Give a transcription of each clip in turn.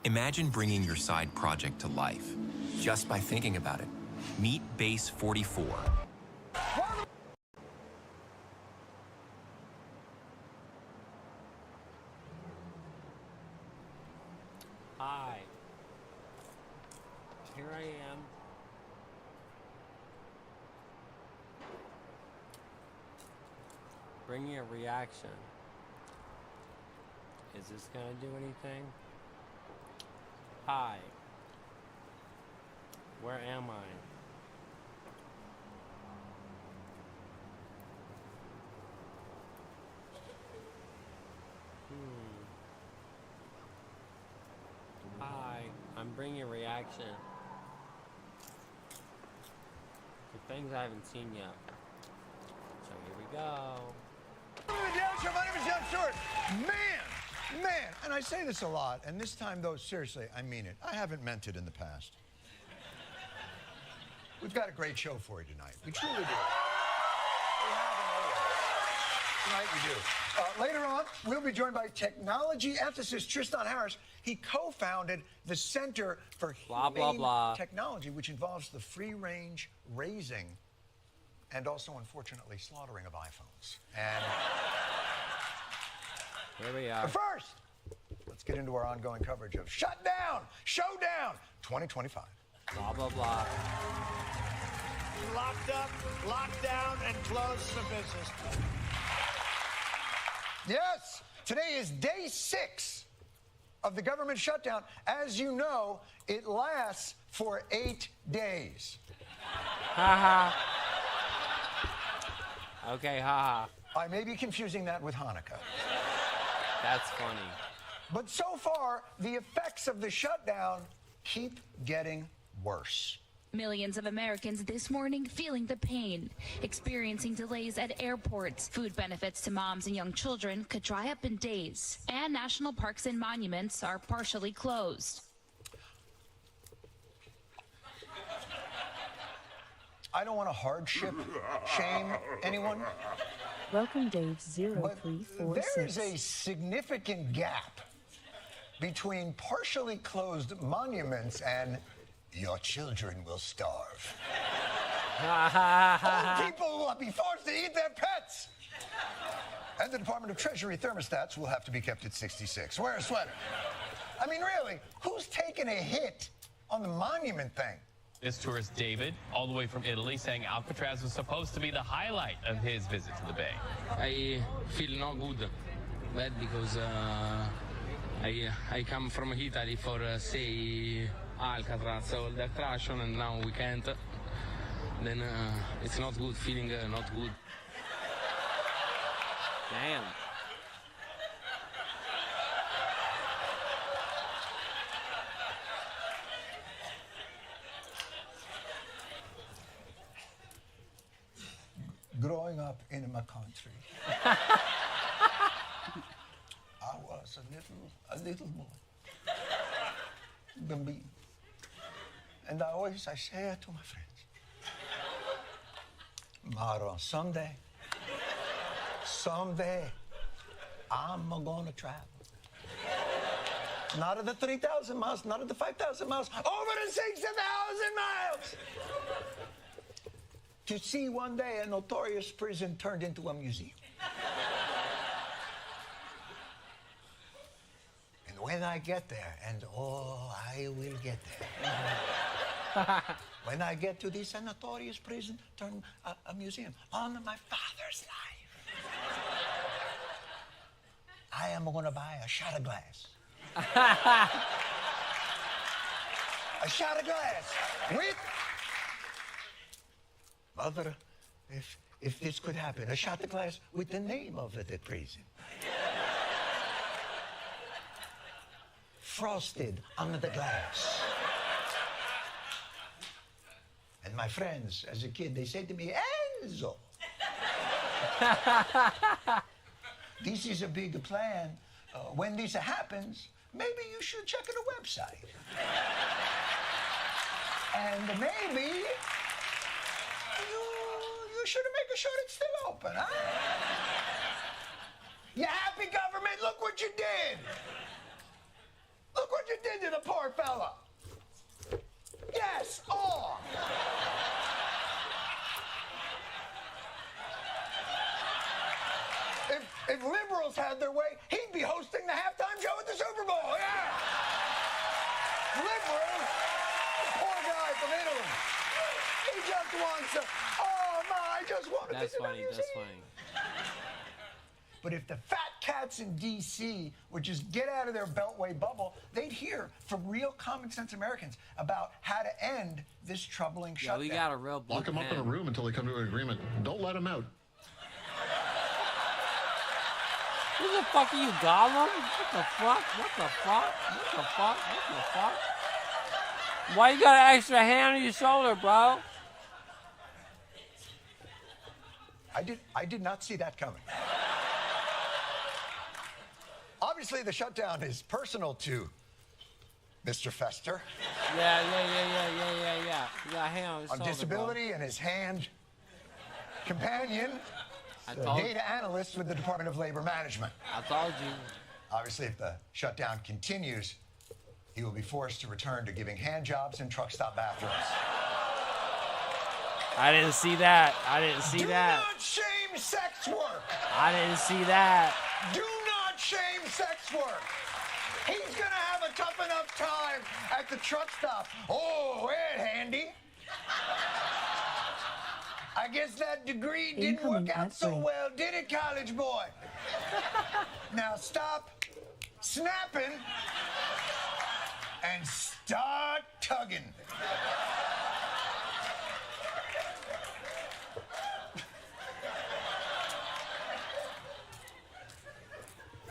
Imagine bringing your side project to life just by thinking about it. Meet Base 44. Hi. Here I am. Bringing a reaction. Is this gonna do anything? Hi. Where am I? Hi. I'm bringing a reaction to things I haven't seen yet. So here we go. My name is Jon Stewart. Man, and I say this a lot, and this time, though, seriously, I mean it. I haven't meant it in the past. We've got a great show for you tonight. We truly do. We have tonight we do. Later on, we'll be joined by technology ethicist Tristan Harris. He co-founded the Center for Humane Technology, which involves the free-range raising and also, unfortunately, slaughtering of iPhones. And here we are. but first, let's get into our ongoing coverage of Shutdown, Showdown 2025. Blah, blah, blah. Locked up, locked down, and closed for business. Yes, today is day 6 of the government shutdown. As you know, it lasts for 8 days. Haha. Okay, haha. I may be confusing that with Hanukkah. That's funny. But so far, the effects of the shutdown keep getting worse. Millions of Americans this morning feeling the pain, experiencing delays at airports. Food benefits to moms and young children could dry up in days. And national parks and monuments are partially closed. I don't want to hardship shame anyone. Welcome, Dave But 0346. there is a significant gap between partially closed monuments and your children will starve. Old people will be forced to eat their pets. And the Department of Treasury thermostats will have to be kept at 66. Wear a sweater. I mean, really, who's taking a hit on the monument thing? This tourist David, all the way from Italy, saying Alcatraz was supposed to be the highlight of his visit to the Bay. I feel not good, bad because I come from Italy for say Alcatraz, all the attraction, and now we can't. Then it's not good, feeling not good. Damn. Growing up in my country, I was a little boy, bambino. And I say to my friends, Maro, someday, I'm gonna travel. Not at the 3,000 miles, not at the 5,000 miles, over the 60,000 miles! To see one day a notorious prison turned into a museum. And when I get there, and oh, I will get there. When I get to this notorious prison turned a museum on my father's life, I am going to buy a shot of glass. A shot of glass with... Mother, if this could happen, a shot of glass with the name of the prison. Frosted on the glass. And my friends, as a kid, they said to me, Enzo, this is a big plan. When this happens, maybe you should check the website. And maybe you should make sure it's still open, huh? You happy, government? Look what you did. Look what what you did to the poor fella? Yes, all. If liberals had their way, he'd be hosting the halftime show at the Super Bowl. Yeah. Liberals, the poor guy from Italy. He just wants to, oh my, I just want to That's funny. That's funny. But if the fat cats in D.C. would just get out of their beltway bubble, they'd hear from real common sense Americans about how to end this troubling Yeah, shutdown. we got a real blue Lock them up in a pen. room until they come to an agreement. Don't let them out. Who the fuck are you, Gollum? What the fuck? What the fuck? What the fuck? What the fuck? Why you got an extra hand on your shoulder, bro? I did not see that coming. Obviously, the shutdown is personal to Mr. Fester Yeah. You got a hand on your on shoulder, disability and his hand companion, I the told- data analyst with the Department of Labor Management. bro. I told you. Obviously, if the shutdown continues, he will be forced to return to giving hand jobs in truck stop bathrooms. I didn't see that. I didn't see Do that. not shame sex work. I didn't see that. Do not shame sex work. He's gonna have a tough enough time at the truck stop. Oh, Ed Handy. I guess that degree didn't Incoming work out ad so break. well, did it, college boy? Now stop snapping and start tugging.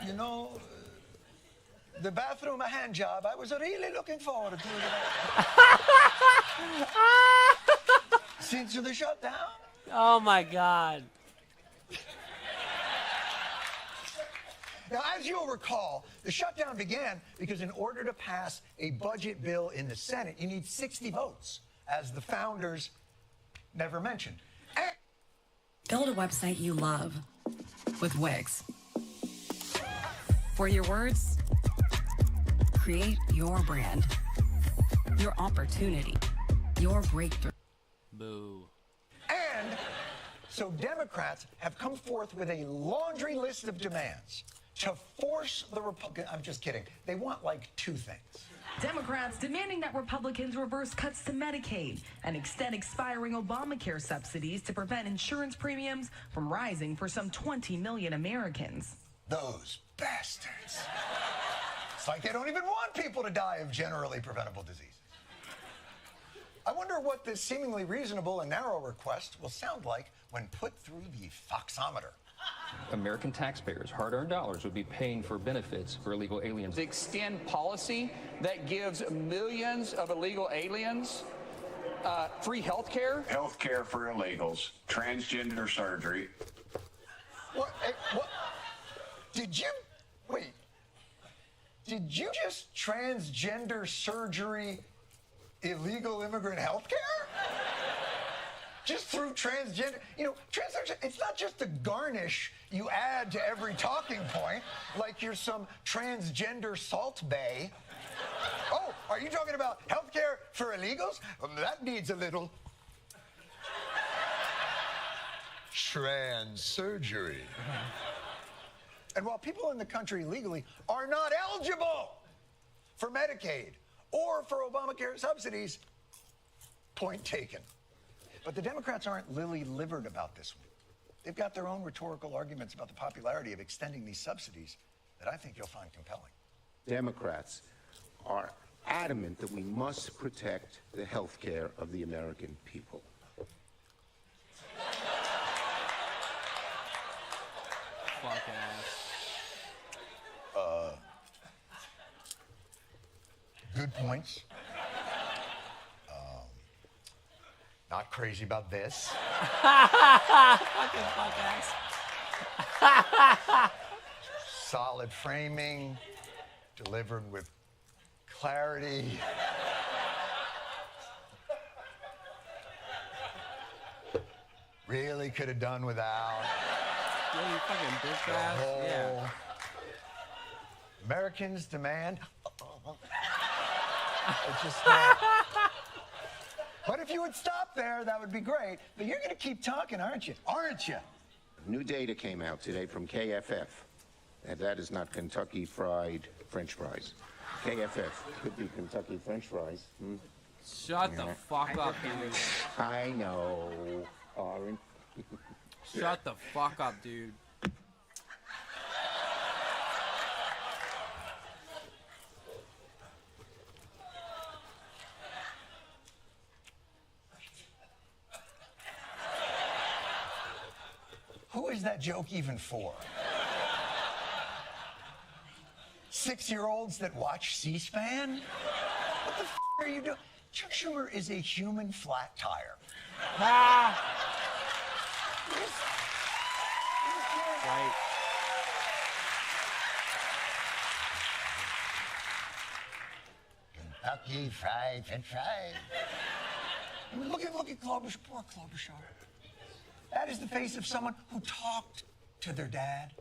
You know, the bathroom a hand job, I was really looking forward to it. Since the shutdown. Oh my God. Now, as you'll recall, the shutdown began because in order to pass a budget bill in the Senate, you need 60 votes, as the founders never mentioned. And Build a website you love with Wix. For your words, create your brand, your opportunity, your breakthrough. Boo. And so Democrats have come forth with a laundry list of demands to force the Republicans. I'm just kidding. They want like two things. Democrats demanding that Republicans reverse cuts to Medicaid and extend expiring Obamacare subsidies to prevent insurance premiums from rising for some 20 million Americans. Those bastards. It's like they don't even want people to die of generally preventable diseases. I wonder what this seemingly reasonable and narrow request will sound like when put through the Foxometer. American taxpayers' hard-earned dollars would be paying for benefits for illegal aliens. Extend policy that gives millions of illegal aliens free health care. Health care for illegals, transgender surgery. What? What? Did you just transgender surgery illegal immigrant health care? Just through transgender, transgender, it's not just a garnish you add to every talking point, like you're some transgender salt bay. Oh, are you talking about health care for illegals? That needs a little trans surgery. And while people in the country legally are not eligible for Medicaid or for Obamacare subsidies, point taken. But the Democrats aren't lily-livered about this one. They've got their own rhetorical arguments about the popularity of extending these subsidies that I think you'll find compelling. Democrats are adamant that we must protect the health care of the American people. Fuck ass. Good points. Not crazy about this. Fucking fuck ass. Solid framing, delivered with clarity. Really could have done without. Yeah, you fucking bitch the ass. whole Yeah. Americans demand It's just. But if you would stop there, that would be great. But you're going to keep talking, aren't you? Aren't you? New data came out today from KFF, and that is not Kentucky Fried French fries. KFF could be Kentucky French fries. Shut the fuck up, dude. I know, Orange. Shut the fuck up, dude. Who is that joke even for? 6-year-olds that watch C-SPAN? What the f are you doing? Chuck Schumer is a human flat tire. Right. Kentucky Fried French fries. I mean, look at Klobuchar, poor Klobuchar. That is the face of someone who talked to their dad,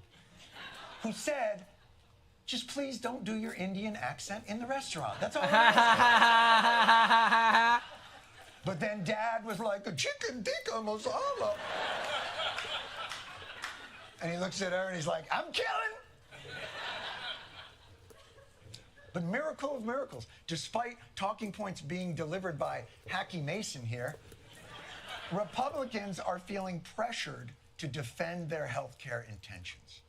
who said, just please don't do your Indian accent in the restaurant. That's all I But then dad was like, a chicken tikka masala. And he looks at her and he's like, I'm killing. But miracle of miracles, despite talking points being delivered by Hacky Mason here, Republicans are feeling pressured to defend their health care intentions.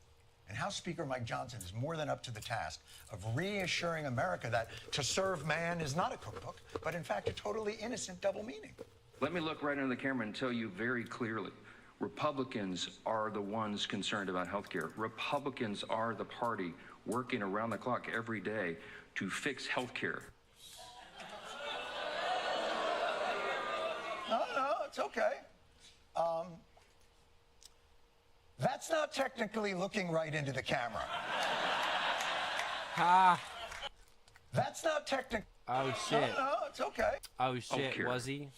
And House Speaker Mike Johnson is more than up to the task of reassuring America that to serve man is not a cookbook, but in fact a totally innocent double meaning. Let me look right into the camera and tell you very clearly, Republicans are the ones concerned about health care. Republicans are the party working around the clock every day to fix health care. No, it's okay. That's not technically looking right into the camera. That's not technical. Oh shit. No, it's okay. Oh shit, Healthcare. was he?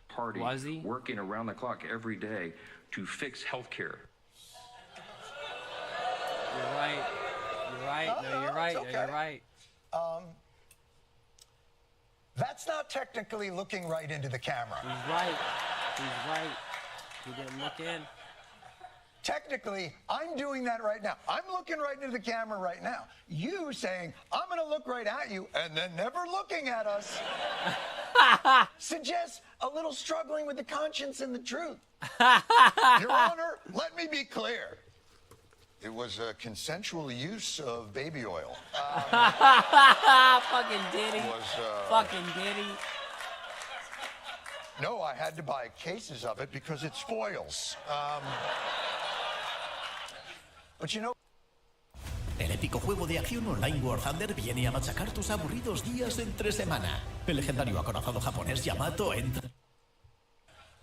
Party Was he? working around the clock every day to fix health care. You're right. You're right. No, you're right. it's No, you're right. That's not technically looking right into the camera. He's right. He's right. He didn't look in. Technically, I'm doing that right now. I'm looking right into the camera right now. You saying, I'm going to look right at you, and then never looking at us suggests a little struggling with the conscience and the truth. Your Honor, let me be clear. It was a consensual use of baby oil. Fucking Diddy. Fucking Diddy. No, I had to buy cases of it because it spoils. But you know... El épico juego de acción online War Thunder viene a machacar tus aburridos días entre semana. El legendario acorazado japonés Yamato entra...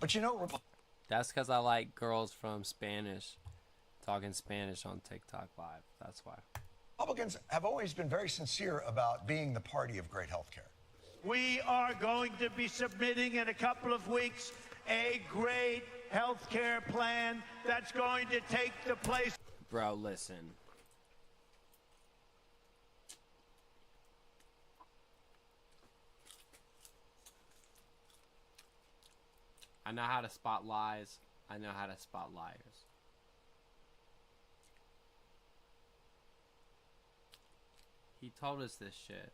But you know... That's because I like girls from Spanish, talking Spanish on TikTok Live. That's why. Republicans have always been very sincere about being the party of great health care. We are going to be submitting in a couple of weeks a great health care plan that's going to take the place. Bro, listen. I know how to spot lies. I know how to spot liars. He told us this shit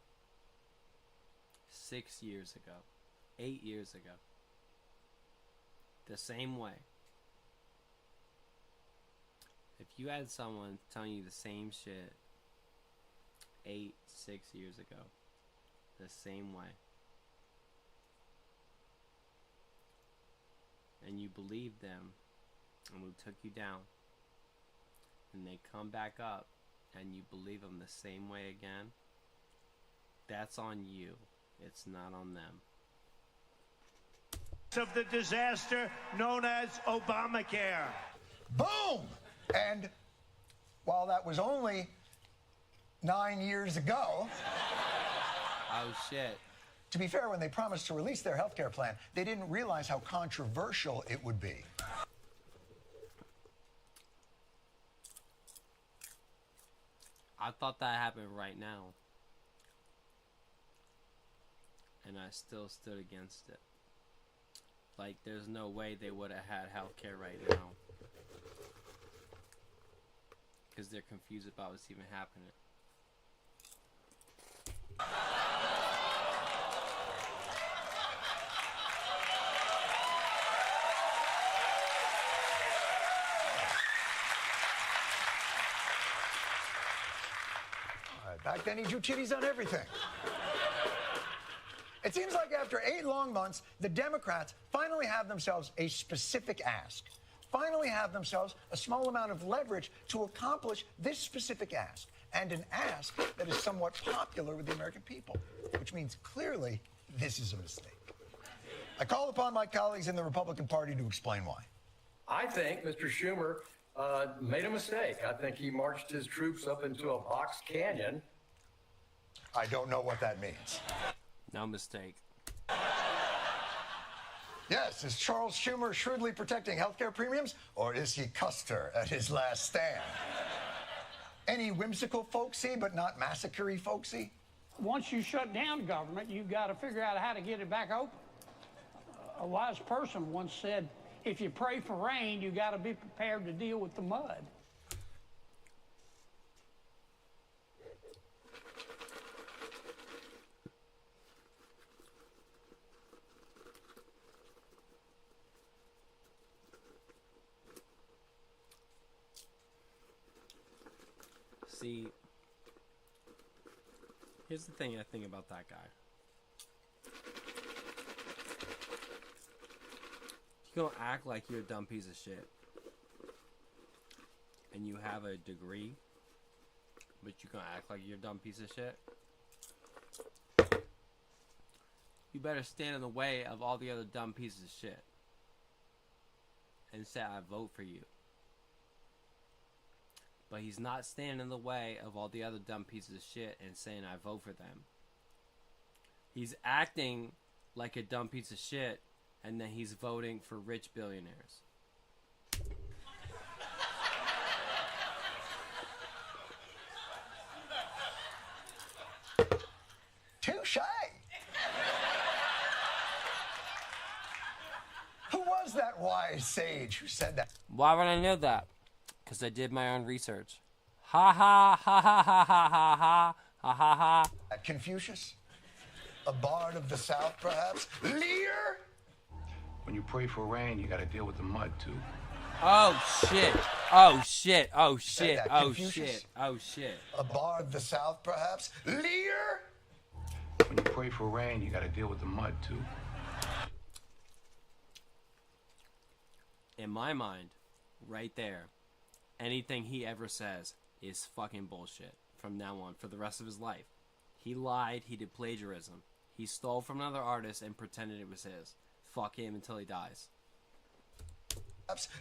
6 years ago, 8 years ago. The same way. If you had someone telling you the same shit 6 years ago, the same way, and you believed them, and we took you down, and they come back up, and you believe them the same way again, that's on you. It's not on them. Of the disaster known as Obamacare. Boom! And while that was only 9 years ago... Oh, shit. To be fair, when they promised to release their health care plan, they didn't realize how controversial it would be. I thought that happened right now. and I still stood against it. Like, there's no way they would have had healthcare right now. Because they're confused about what's even happening. Back then, he drew titties on everything. It seems like after 8 long months, the Democrats finally have themselves a specific ask. Finally have themselves a small amount of leverage to accomplish this specific ask. And an ask that is somewhat popular with the American people. Which means clearly, this is a mistake. I call upon my colleagues in the Republican Party to explain why. I think Mr. Schumer made a mistake. I think he marched his troops up into a box canyon. I don't know what that means. No mistake. Yes, is Charles Schumer shrewdly protecting healthcare premiums, or is he Custer at his last stand? Any whimsical folksy, but not massacre-y folksy? Once you shut down government, you've got to figure out how to get it back open. A wise person once said, if you pray for rain, you got to be prepared to deal with the mud. See, here's the thing I think about that guy. You don't act like you're a dumb piece of shit. And you have a degree, but you gonna act like you're a dumb piece of shit. You better stand in the way of all the other dumb pieces of shit. And say, I vote for you. But he's not standing in the way of all the other dumb pieces of shit and saying I vote for them. He's acting like a dumb piece of shit, and then he's voting for rich billionaires. Touche! Who was that wise sage who said that? Why would I know that? Because I did my own research. Ha ha ha ha ha ha ha ha ha ha ha. Confucius? A bard of the South, perhaps? Lear? When you pray for rain, you got to deal with the mud, too. Oh, shit. Oh, shit. Oh, shit. that, Oh, Confucius? shit. Oh, shit. A bard of the South, perhaps? Lear? When you pray for rain, you got to deal with the mud, too. In my mind, right there, anything he ever says is fucking bullshit from now on for the rest of his life. He lied, he did plagiarism. He stole from another artist and pretended it was his. Fuck him until he dies.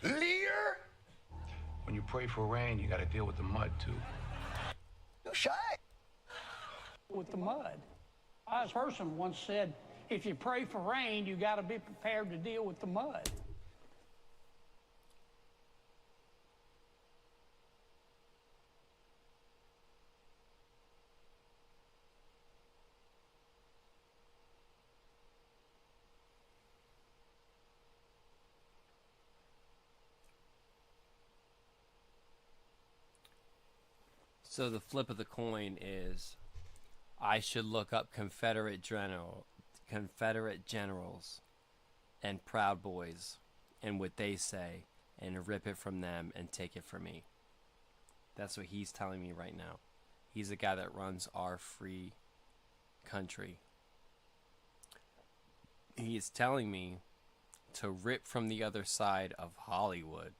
Lear? When you pray for rain, you got to deal with the mud, too. Shy. With the mud. A wise person once said, if you pray for rain, you got to be prepared to deal with the mud. So the flip of the coin is, I should look up Confederate generals and Proud Boys and what they say and rip it from them and take it from me. That's what he's telling me right now. He's the guy that runs our free country. He is telling me to rip from the other side of Hollywood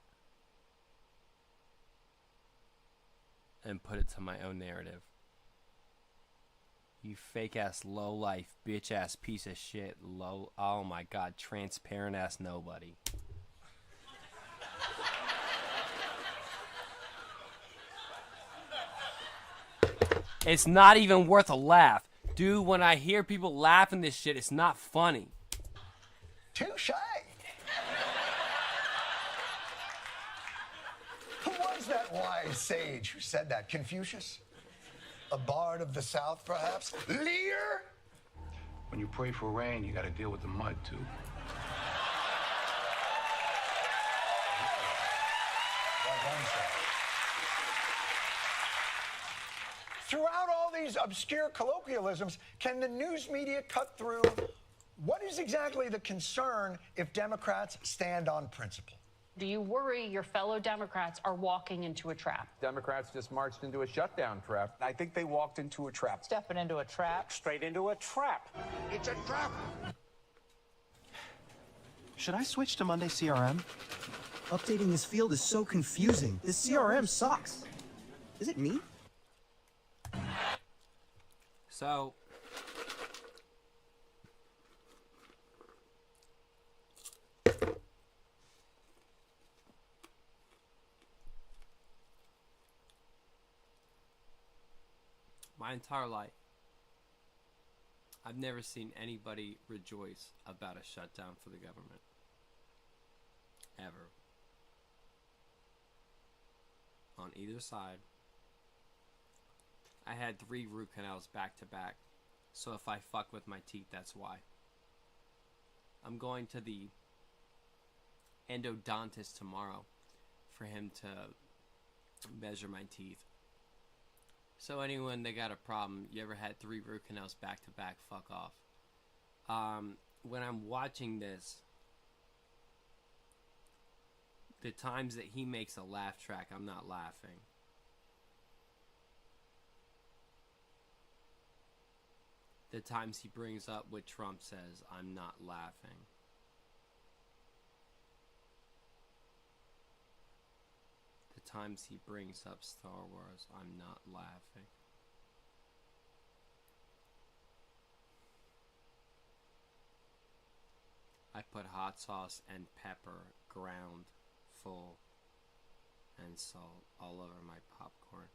and put it to my own narrative. You fake ass low life bitch ass piece of shit. Oh my god, transparent ass nobody. It's not even worth a laugh. Dude, when I hear people laughing this shit, it's not funny. Touche. Who was that wise sage who said that? Confucius? A bard of the South, perhaps? Lear? When you pray for rain, you got to deal with the mud, too. Throughout all these obscure colloquialisms, can the news media cut through what is exactly the concern if Democrats stand on principle? Do you worry your fellow Democrats are walking into a trap? Democrats just marched into a shutdown trap. I think they walked into a trap. Stepping into a trap. Straight into a trap. It's a trap. Should I switch to Monday CRM? Updating this field is so confusing. This CRM sucks. Is it me? So, my entire life, I've never seen anybody rejoice about a shutdown for the government. Ever. On either side. I had 3 root canals back to back, so if I fuck with my teeth, that's why. I'm going to the endodontist tomorrow for him to measure my teeth. So anyone that got a problem, you ever had 3 root canals back to back, fuck off. When I'm watching this, the times that he makes a laugh track, I'm not laughing. The times he brings up what Trump says, I'm not laughing. The times he brings up Star Wars, I'm not laughing. I put hot sauce and pepper, ground, full, and salt all over my popcorn.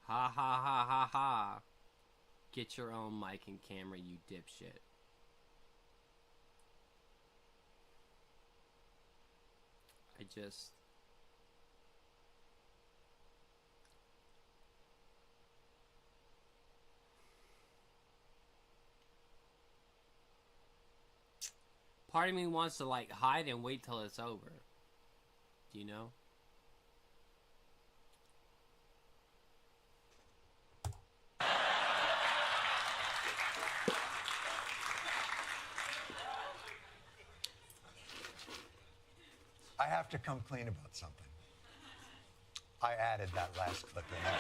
Ha ha ha ha ha. Get your own mic and camera, you dipshit. I just... Part of me wants to like hide and wait till it's over. Do you know? I have to come clean about something. I added that last clip in there.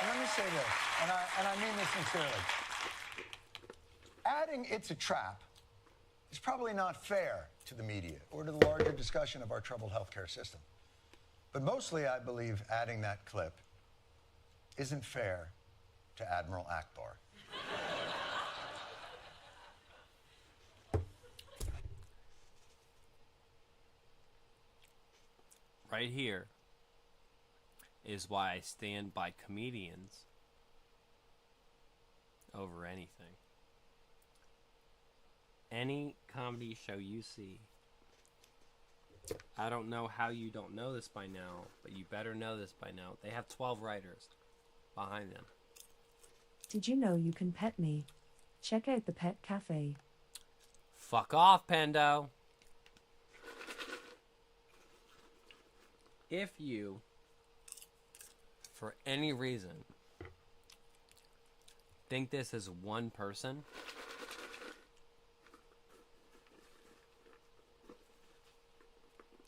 And let me say this, and I mean this sincerely. Adding "it's a trap" is probably not fair to the media or to the larger discussion of our troubled healthcare system. But mostly, I believe adding that clip isn't fair to Admiral Akbar. Right here is why I stand by comedians over anything. Any comedy show you see, I don't know how you don't know this by now, but you better know this by now. They have 12 writers behind them. Did you know you can pet me? Check out the Pet Cafe. Fuck off, Pendo. If you, for any reason, think this is one person,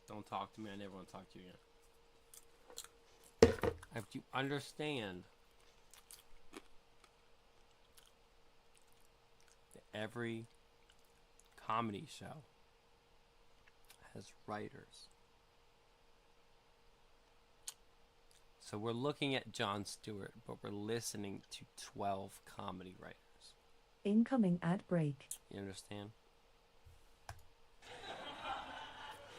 don't talk to me. I never want to talk to you again. If you understand that every comedy show has writers. So we're looking at Jon Stewart, but we're listening to 12 comedy writers. Incoming ad break. You understand?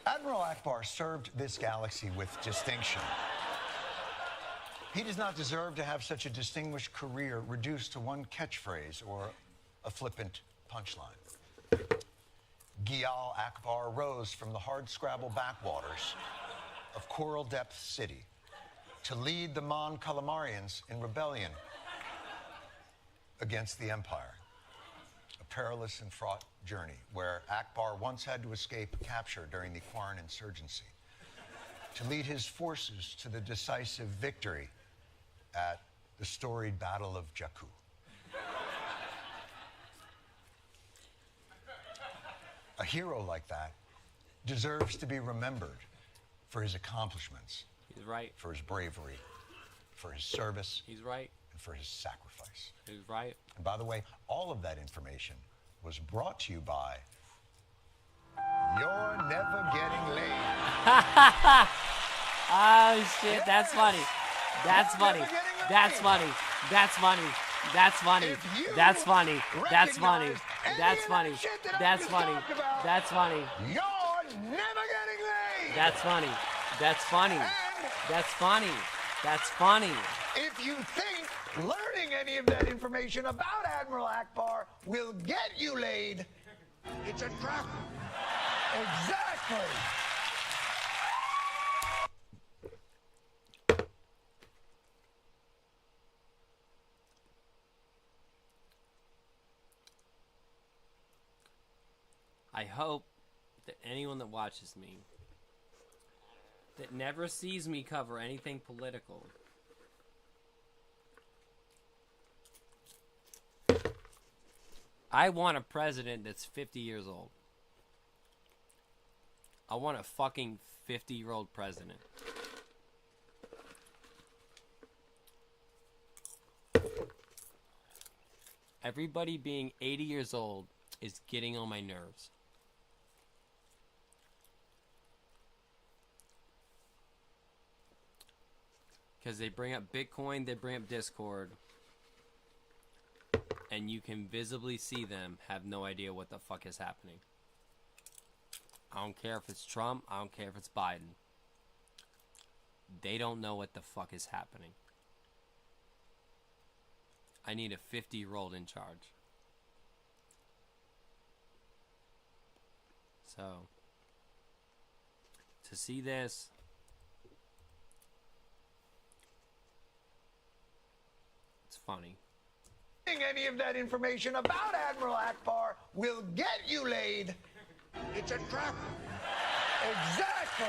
Admiral Akbar served this galaxy with distinction. He does not deserve to have such a distinguished career reduced to one catchphrase or a flippant punchline. Giyal Akbar rose from the hardscrabble backwaters of Coral Depth City to lead the Mon Calamarians in rebellion against the Empire. A perilous and fraught journey where Akbar once had to escape capture during the Quarren insurgency, to lead his forces to the decisive victory at the storied Battle of Jakku. A hero like that deserves to be remembered for his accomplishments. He's right. For his bravery, for his service. He's right. And for his sacrifice. He's right. And by the way, all of that information was brought to you by You're Never Getting Laid. Oh shit, that's funny. That's funny. That's funny. That's funny. That's funny. That's funny. That's funny. That's funny. That's funny. That's funny. You're never getting laid. That's funny. That's funny. That's funny. That's funny. If you think learning any of that information about Admiral Akbar will get you laid, it's a trap. Exactly. I hope that anyone that watches me that never sees me cover anything political I want a president that's 50 years old. I want a fucking 50-year-old president. Everybody being 80 years old is getting on my nerves. Because they bring up Bitcoin, they bring up Discord, and you can visibly see them have no idea what the fuck is happening. I don't care if it's Trump, I don't care if it's Biden. They don't know what the fuck is happening. I need a 50-year-old in charge. So, to see this, it's funny. Any of that information about Admiral Akbar will get you laid. It's a trap. Exactly.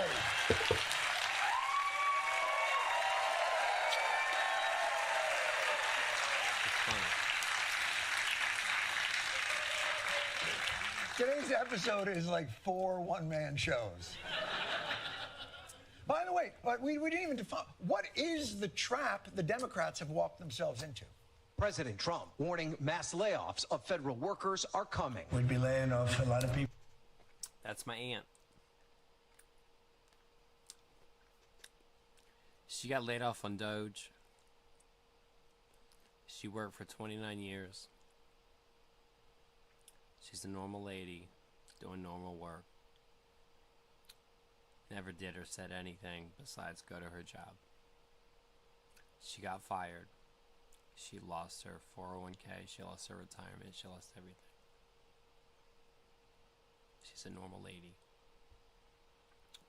Today's episode is like 4 one-man shows. By the way, but we didn't even define what is the trap the Democrats have walked themselves into. President Trump warning mass layoffs of federal workers are coming. We'd be laying off a lot of people. That's my aunt. She got laid off on Doge. She worked for 29 years. She's a normal lady, doing normal work. Never did or said anything besides go to her job. She got fired. She lost her 401k, she lost her retirement, she lost everything. She's a normal lady.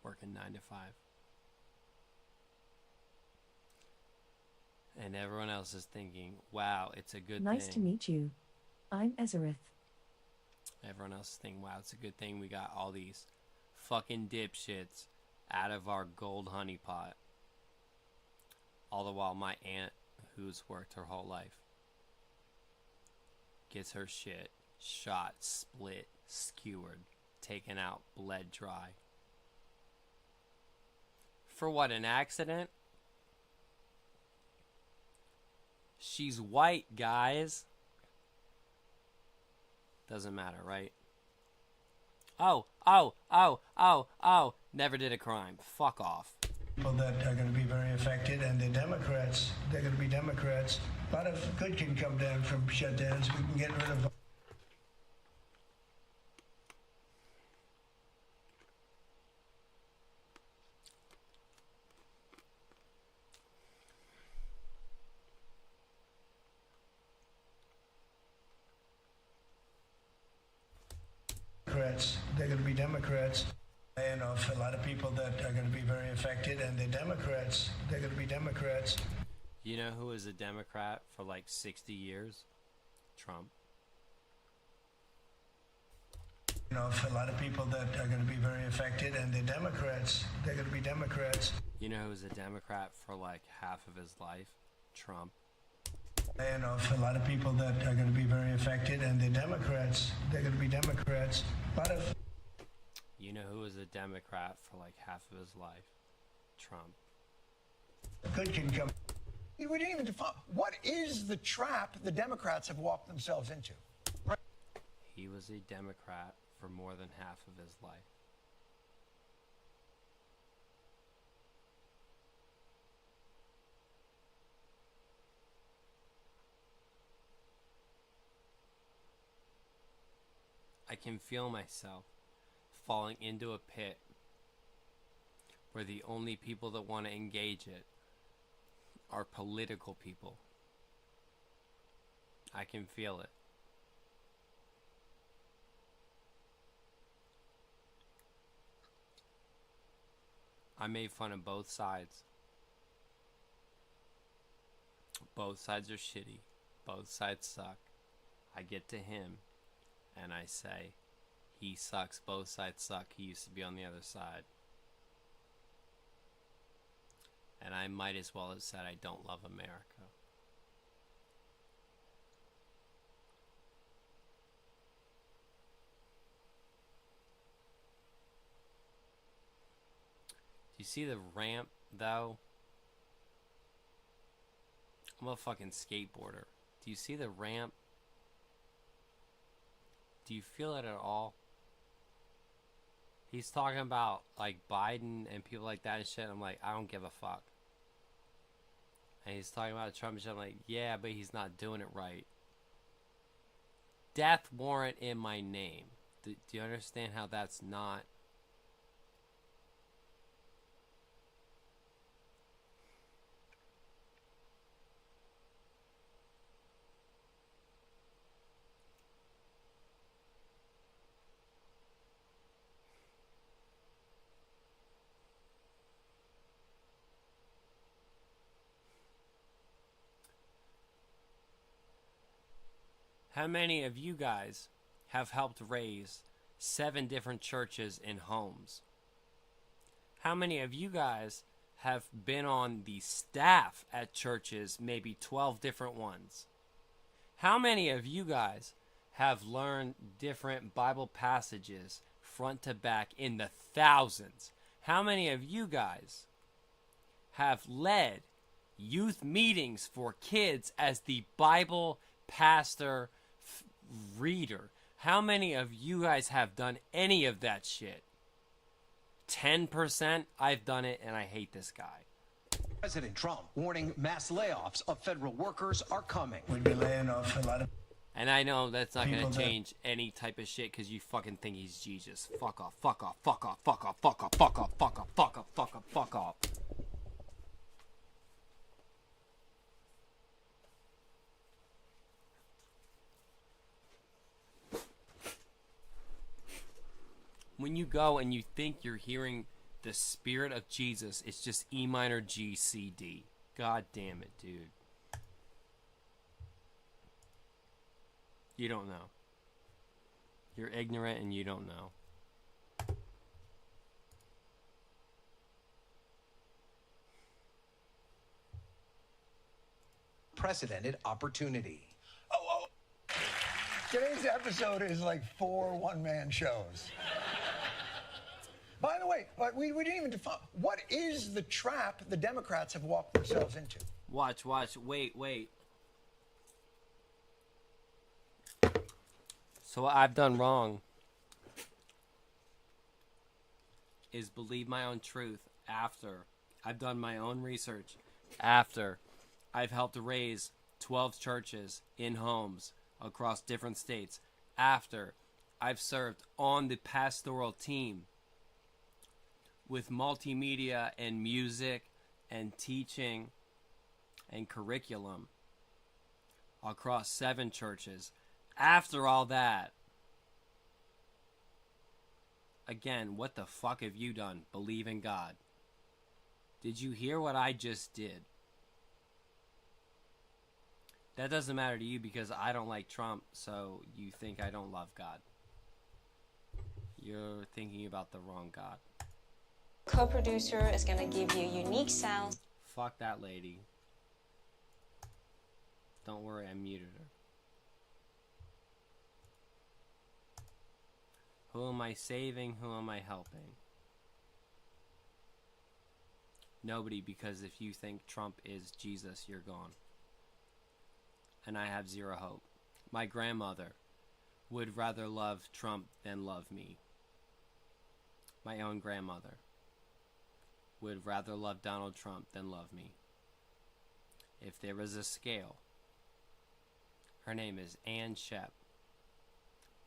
Working 9 to 5. And everyone else is thinking, wow, it's a good thing. Nice to meet you. I'm Ezerith. Everyone else is thinking, wow, it's a good thing we got all these fucking dipshits out of our gold honeypot. All the while my aunt, who's worked her whole life, gets her shit shot, split, skewered, taken out, bled dry. For what, an accident? She's white, guys. Doesn't matter, right? Oh. Never did a crime. Fuck off. People that are going to be very affected, and the Democrats, they're going to be Democrats. A lot of good can come down from shutdowns. We can get rid of Democrats. They're going to be Democrats. laying off a lot of people that are going to be very affected, and the Democrats, they're going to be Democrats. You know who was a Democrat for like 60 years? Trump. You know, a lot of people that are going to be very affected, and the Democrats, they're going to be Democrats. You know who was a Democrat for like half of his life? Trump. Laying off a lot of people that are going to be very affected, and the Democrats, they're going to be Democrats. A lot of... You know who was a Democrat for like half of his life? Trump. Good can come. We didn't even define what is the trap the Democrats have walked themselves into. He was a Democrat for more than half of his life. I can feel myself falling into a pit where the only people that want to engage it are political people. I can feel it. I made fun of both sides. Both sides are shitty. Both sides suck. I get to him and I say, he sucks, both sides suck, he used to be on the other side. And I might as well have said I don't love America. Do you see the ramp, though? I'm a fucking skateboarder. Do you see the ramp? Do you feel it at all? He's talking about, like, Biden and people like that and shit. I'm like, I don't give a fuck. And he's talking about Trump and shit. I'm like, yeah, but he's not doing it right. Death warrant in my name. Do you understand how that's not... How many of you guys have helped raise 7 different churches in homes? How many of you guys have been on the staff at churches, maybe 12 different ones? How many of you guys have learned different Bible passages front to back in the thousands? How many of you guys have led youth meetings for kids as the Bible pastor reader? How many of you guys have done any of that shit? 10%? I've done it, and I hate this guy. President Trump warning mass layoffs of federal workers are coming. We'd be laying off a lot of... And I know that's not going People to that- change any type of shit because you fucking think he's Jesus. Fuck off, fuck off, fuck off, fuck off, fuck off, fuck off, fuck off, fuck off, fuck off, fuck off. When you go and you think you're hearing the spirit of Jesus, it's just E minor G C D. God damn it, dude. You don't know. You're ignorant and you don't know. Precedented opportunity. Today's episode is like 4 one-man shows. By the way, we didn't even define what is the trap the Democrats have walked themselves into. Watch, wait. So what I've done wrong is believe my own truth after I've done my own research, after I've helped raise 12 churches in homes across different states, after I've served on the pastoral team with multimedia and music and teaching and curriculum across 7 churches. After all that, Again, what the fuck have you done? Believe in God. Did you hear what I just did? That doesn't matter to you because I don't like Trump, so you think I don't love God. You're thinking about the wrong God. Co-producer is going to give you unique sounds. Fuck that lady. Don't worry, I muted her. Who am I saving? Who am I helping? Nobody, because if you think Trump is Jesus, you're gone. And I have zero hope. My grandmother would rather love Trump than love me. My own grandmother would rather love Donald Trump than love me. If there was a scale, her name is Ann Shep.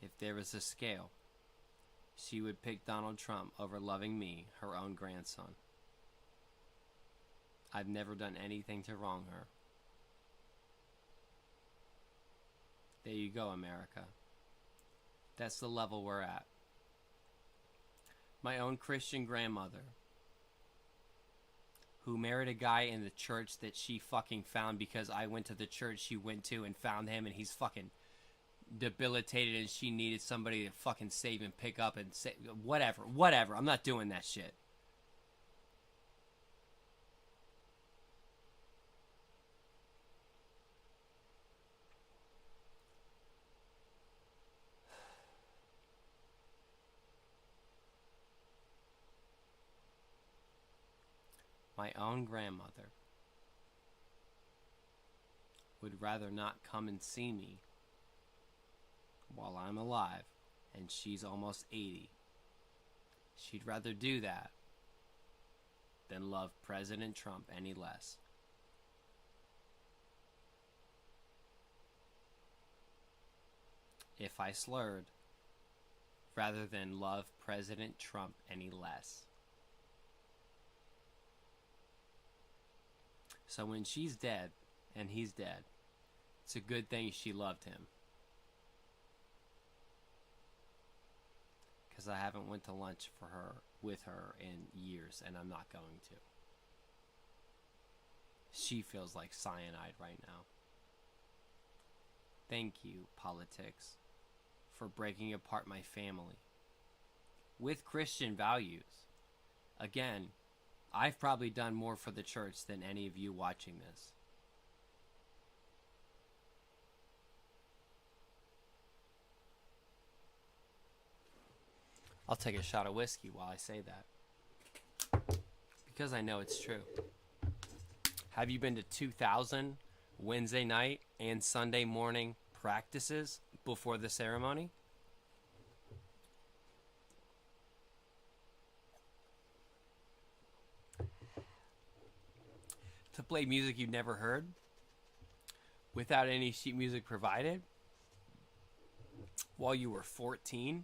If there was a scale, she would pick Donald Trump over loving me, her own grandson. I've never done anything to wrong her. There you go, America. That's the level we're at. My own Christian grandmother, who married a guy in the church that she fucking found because I went to the church she went to and found him and he's fucking debilitated and she needed somebody to fucking save and pick up and say whatever. I'm not doing that shit. My own grandmother would rather not come and see me while I'm alive, and she's almost 80. She'd rather do that than love President Trump any less. If I slurred, rather than love President Trump any less. So when she's dead, and he's dead, it's a good thing she loved him. Because I haven't went to lunch with her in years, and I'm not going to. She feels like cyanide right now. Thank you, politics, for breaking apart my family. With Christian values. Again, I've probably done more for the church than any of you watching this. I'll take a shot of whiskey while I say that. Because I know it's true. Have you been to 2,000 Wednesday night and Sunday morning practices before the ceremony? To play music you've never heard without any sheet music provided while you were 14?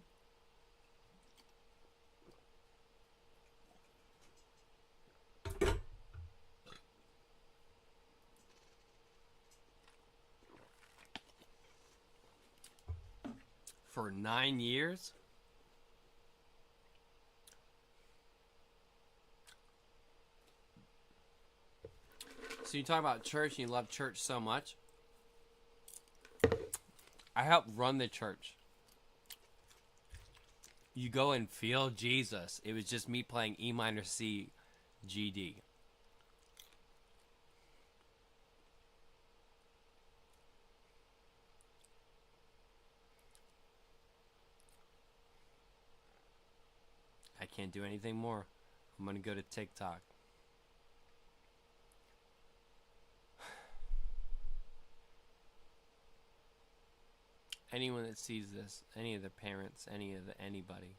For 9 years? So you talk about church and you love church so much. I helped run the church. You go and feel Jesus. It was just me playing E minor C GD. I can't do anything more. I'm gonna go to TikTok. Anyone that sees this, any of the parents, anybody.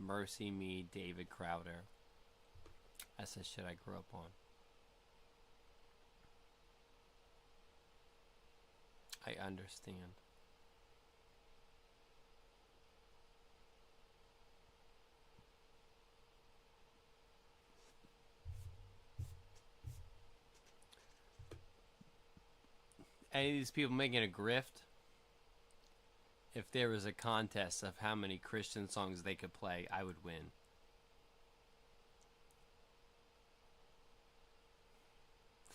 Mercy me, David Crowder. That's the shit I grew up on. I understand. Any of these people making a grift if there was a contest of how many Christian songs they could play, I would win.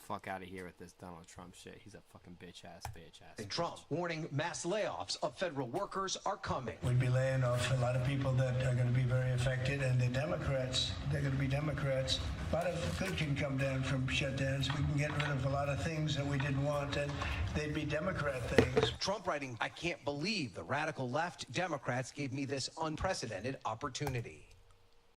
Fuck out of here with this Donald Trump shit. He's a fucking bitch ass. And Trump warning mass layoffs of federal workers are coming. We'd be laying off a lot of people that are going to be very affected, and the Democrats, they're going to be Democrats. A lot of good can come down from shutdowns. We can get rid of a lot of things that we didn't want, and they'd be Democrat things. Trump writing, "I can't believe the radical left Democrats gave me this unprecedented opportunity."